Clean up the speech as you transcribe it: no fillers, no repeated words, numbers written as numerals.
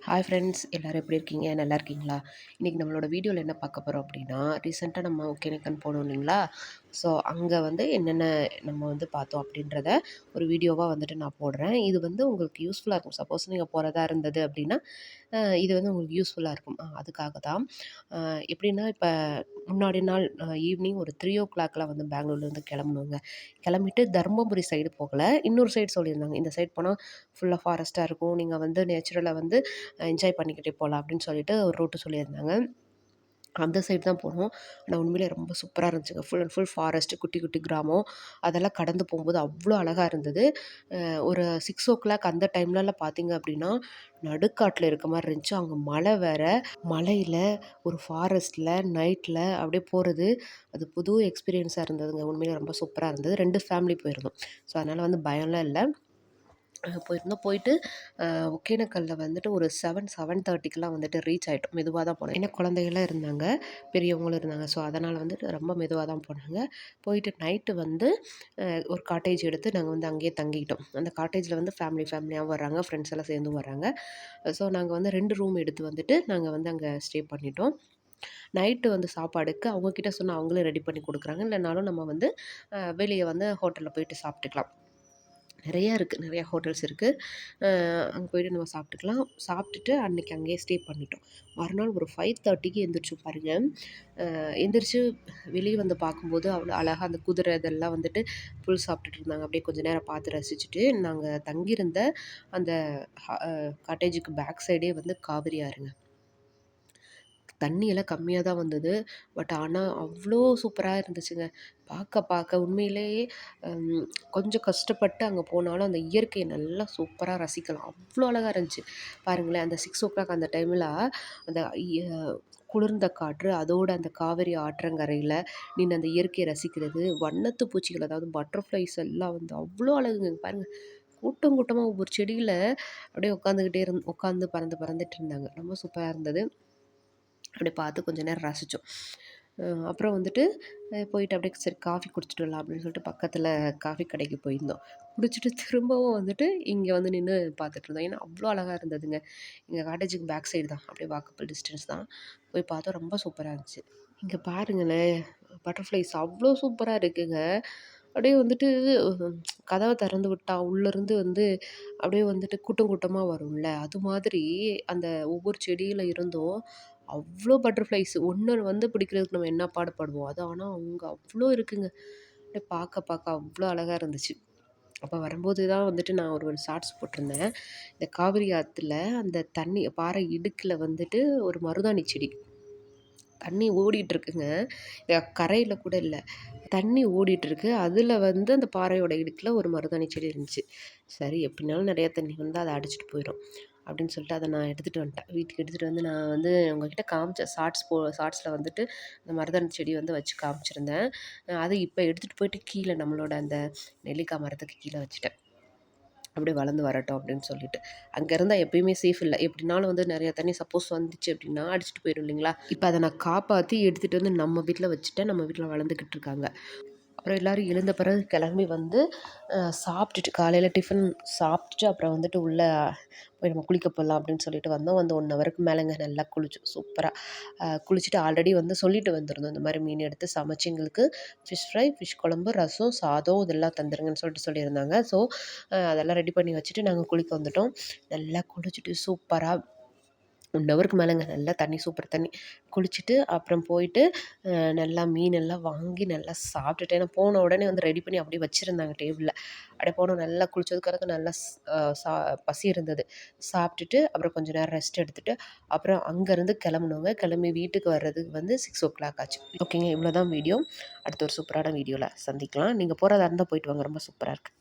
Hi friends, எல்லோரும் எப்படி இருக்கீங்க? நல்லா இருக்கீங்களா? இன்றைக்கி நம்மளோட வீடியோவில் என்ன பார்க்க போகிறோம் அப்படின்னா, ரீசெண்டாக நம்ம ஒகேனக்கல் போனோம் இல்லைங்களா? ஸோ அங்கே வந்து என்னென்ன நம்ம வந்து பார்த்தோம் அப்படின்றத ஒரு வீடியோவாக வந்துட்டு நான் போடுறேன். இது வந்து உங்களுக்கு யூஸ்ஃபுல்லாக இருக்கும். சப்போஸ் நீங்கள் போகிறதா இருந்தது அப்படின்னா, இது வந்து உங்களுக்கு யூஸ்ஃபுல்லாக இருக்கும். அதுக்காக தான். எப்படின்னா, இப்போ முன்னாடி நாள் ஈவினிங் ஒரு 3:00லாம் வந்து பெங்களூர்லேருந்து கிளம்புனோங்க. கிளம்பிட்டு தர்மபுரி சைடு போகல. இன்னொரு சைடு சொல்லியிருந்தாங்க. இந்த சைடு போனா ஃபுல்லா ஃபாரஸ்ட்டா இருக்கும். நீங்க வந்து நேச்சுரலா வந்து என்ஜாய் பண்ணிக்கிட்டே போகலாம் அப்படின்னு சொல்லிட்டு ஒரு ரூட்டு சொல்லியிருந்தாங்க. அந்த சைடு தான் போனோம். ஆனா உண்மையிலேயே ரொம்ப சூப்பரா இருந்துச்சுங்க. ஃபுல் அண்ட் ஃபுல் ஃபாரஸ்ட்டு, குட்டி குட்டி கிராமம். அதெல்லாம் கடந்து போகும்போது அவ்வளோ அழகா இருந்தது. ஒரு 6:00 அந்த டைம்லலாம் பார்த்தீங்க அப்படின்னா, நடுக்காட்டுல இருக்க மாரி இருந்துச்சு. அங்க மலை வேற. மலையில ஒரு ஃபாரஸ்ட்ல நைட்ல அப்படியே போறது, அது புது எக்ஸ்பீரியன்ஸா இருந்ததுங்க. உண்மையிலேயே ரொம்ப சூப்பரா இருந்தது. 2 ஃபேமிலி போயிருந்தோம். ஸோ அதனால வந்து பயம்லாம் இல்ல. போயிருந்தோம். போயிட்டு ஒகேனக்கல்ல வந்துட்டு ஒரு 7:30க்கெல்லாம் வந்துட்டு ரீச் ஆயிட்டோம். மெதுவா தான் போனோம். ஏன்னா குழந்தைகள்லாம் இருந்தாங்க, பெரியவங்களும் இருந்தாங்க. ஸோ அதனால வந்துட்டு ரொம்ப மெதுவா தான் போனாங்க. போயிட்டு நைட்டு வந்து ஒரு காட்டேஜ் எடுத்து நாங்க வந்து அங்கேயே தங்கிக்கிட்டோம். அந்த காட்டேஜ்ல வந்து ஃபேமிலியாவும் வர்றாங்க, ஃப்ரெண்ட்ஸ் எல்லாம் சேர்ந்தும் வர்றாங்க. ஸோ நாங்க வந்து 2 ரூம் எடுத்து வந்துட்டு நாங்க வந்து அங்க ஸ்டே பண்ணிட்டோம். நைட்டு வந்து சாப்பாடுக்கு அவங்க கிட்ட சொன்னா அவங்களே ரெடி பண்ணி குடுக்குறாங்க. இல்லனாலும் நம்ம வந்து வெளிய வந்து ஹோட்டல்ல போயிட்டு சாப்பிட்டுக்கலாம். நெறையா இருக்கு. நெறையா ஹோட்டல்ஸ் இருக்கு. அங்கே போயிட்டு நம்ம சாப்பிட்டுக்கலாம். சாப்பிட்டுட்டு அன்னைக்கு அங்கேயே ஸ்டே பண்ணிட்டோம். மறுநாள் ஒரு 5:30க்கு எந்திரிச்சோம் பாருங்க. எந்திரிச்சு வெளிய வந்து பார்க்கும்போது அவ்வளோ அழகா அந்த குதிரை இதெல்லாம் வந்துட்டு புல் சாப்பிட்டுட்டு இருந்தாங்க. அப்படியே கொஞ்ச நேரம் பார்த்து ரசிச்சுட்டு, நாங்க தங்கியிருந்த அந்த ஹ அ காட்டேஜுக்கு பேக் சைடே வந்து காவிரி ஆறுங்க. தண்ணியெல்லாம் கம்மியா தான் வந்தது. பட் ஆனா, அவ்ளோ சூப்பரா இருந்துச்சுங்க. பார்க்க உண்மையிலேயே ம் கொஞ்சம் கஷ்டப்பட்டு அங்க போனாலும், அந்த இயற்கைய நல்லா சூப்பரா ரசிக்கலாம். அவ்ளோ அழகா இருந்துச்சு. பாருங்களேன், அந்த 6:00 அந்த டைம்ல அந்த குளிர்ந்த காற்று, அதோட அந்த காவிரி ஆற்றங்கரையில நின்னு அந்த இயற்கைய ரசிக்கிறது, வண்ணத்து பூச்சிகள் அதாவது பட்டர்ஃப்ளைஸ் எல்லாம் வந்து அவ்ளோ அழகுங்க. பாருங்க, கூட்டம் கூட்டமா ஒவ்வொரு செடியில அப்படியே உட்காந்து பறந்துட்டு இருந்தாங்க. ரொம்ப சூப்பரா இருந்தது. அப்படியே பார்த்து கொஞ்ச நேரம் ரசிச்சோம். அப்புறம் வந்துட்டு போயிட்டு அப்படியே சரி காஃபி குடிச்சிட்டு வரலாம் அப்படின்னு சொல்லிட்டு பக்கத்தில காஃபி கடைக்கு போயிருந்தோம். குடிச்சிட்டு திரும்பவும் வந்துட்டு இங்க வந்து நின்னு பார்த்துட்டு இருந்தோம். ஏன்னா அவ்ளோ அழகா இருந்ததுங்க. எங்க காட்டேஜுக்கு பேக் சைடு தான். அப்படியே வாக்கபிள் டிஸ்டன்ஸ் தான். போய் பார்த்தோம் ரொம்ப சூப்பரா இருந்துச்சு. இங்க பாருங்களேன், பட்டர்ஃப்ளைஸ் அவ்ளோ சூப்பரா இருக்குங்க. அப்படியே வந்துட்டு கதவ திறந்து விட்டா உள்ளருந்து வந்து அப்படியே வந்துட்டு கூட்டம் கூட்டமா வரும்ல, அது மாதிரி அந்த ஒவ்வொரு செடியில இருந்தும் அவ்ளோ பட்டர்ஃப்ளைஸ். ஒண்ணு வந்து பிடிக்கிறதுக்கு நம்ம என்ன பாடுபடுவோம். அது ஆனா அங்க அவ்ளோ இருக்குங்க. அப்படியே பார்க்க அவ்ளோ அழகா இருந்துச்சு. அப்ப வரும்போது தான் வந்துட்டு நான் ஒரு ஷார்ட்ஸ் போட்டிருந்தேன். இந்த காவிரி ஆத்துல அந்த தண்ணி பாறை இடுக்குல வந்துட்டு ஒரு மருதாணி செடி. தண்ணி ஓடிட்டுருக்குங்க. கரையில கூட இல்ல. தண்ணி ஓடிட்டுருக்கு. அதுல வந்து அந்த பாறையோட இடுக்குல ஒரு மருதாணி செடி இருந்துச்சு. சரி எப்படினாலும் நெறைய தண்ணி வந்தா அத அடிச்சுட்டு போயிரும். அப்படின்னு சொல்லிட்டு அத நான் எடுத்துட்டு வந்துட்டேன். வீட்டுக்கு எடுத்துட்டு வந்து நான் வந்து உங்ககிட்ட காமிச்சேன். ஷார்ட்ஸ்ல வந்துட்டு இந்த மருதாணி செடி வந்து வச்சு காமிச்சிருந்தேன். அத இப்ப எடுத்துட்டு போயிட்டு கீழ நம்மளோட அந்த நெல்லிக்காய் மரத்துக்கு கீழ வச்சுட்டேன். அப்படியே வளர்ந்து வரட்டும் அப்படின்னு சொல்லிட்டு. அங்க இருந்தா எப்பயுமே சேஃப் இல்ல. எப்படினாலும் வந்து நெறைய தண்ணி சப்போஸ் வந்துச்சு அப்படின்னா, அடிச்சுட்டு போயிரும் இல்லைங்களா? இப்ப அத நான் காப்பாத்தி எடுத்துட்டு வந்து நம்ம வீட்ல வச்சுட்டேன். நம்ம வீட்ல வளர்ந்துகிட்டு இருக்காங்க. அப்புறம் எல்லாரும் எழுந்த பிறகு கிளம்பி வந்து சாப்பிட்டுட்டு காலையில டிஃபன் சாப்பிட்டுட்டு அப்புறம் வந்துட்டு உள்ள போய் நம்ம குளிக்க போகலாம் அப்படின்னு சொல்லிட்டு வந்தோம். வந்து 1 ஹவருக்கு மேலேங்க நல்லா குளிச்சோம். சூப்பரா குளிச்சுட்டு ஆல்ரெடி வந்து சொல்லிட்டு வந்திருந்தோம். இந்த மாரி மீன் எடுத்து சமைச்சு எங்களுக்கு ஃபிஷ் ஃப்ரை, ஃபிஷ் குழம்பு, ரசம், சாதம் இதெல்லாம் தந்துருங்கன்னு சொல்லிட்டு சொல்லியிருந்தாங்க. ஸோ அதெல்லாம் ரெடி பண்ணி வச்சுட்டு நாங்க குளிக்க வந்துட்டோம். நல்லா குளிச்சுட்டு சூப்பரா 1 ஹவருக்கு மேலேங்க. நல்லா தண்ணி சூப்பர் தண்ணி. குளிச்சுட்டு அப்புறம் போயிட்டு நல்லா மீனெல்லாம் வாங்கி நல்லா சாப்பிட்டுட்டு ஏன்னா போன உடனே வந்து ரெடி பண்ணி அப்படியே வச்சுருந்தாங்க டேபிள்ல. அப்படியே போனோம் நல்லா குளிச்சதுக்கப்புறம் நல்லா ஸ் அ சா பசி இருந்தது. சாப்பிட்டுட்டு அப்புறம் கொஞ்ச நேரம் ரெஸ்ட் எடுத்துட்டு, அப்புறம் அங்கேருந்து கிளம்புனோங்க. கிளம்பி வீட்டுக்கு வர்றதுக்கு வந்து 6:00 ஆச்சு. ஓகேங்க. இவ்வளோதான் வீடியோ. அடுத்த ஒரு சூப்பரான வீடியோல சந்திக்கலாம். நீங்க போறதா இருந்தா போயிட்டு வாங்க. ரொம்ப சூப்பரா இருக்கு.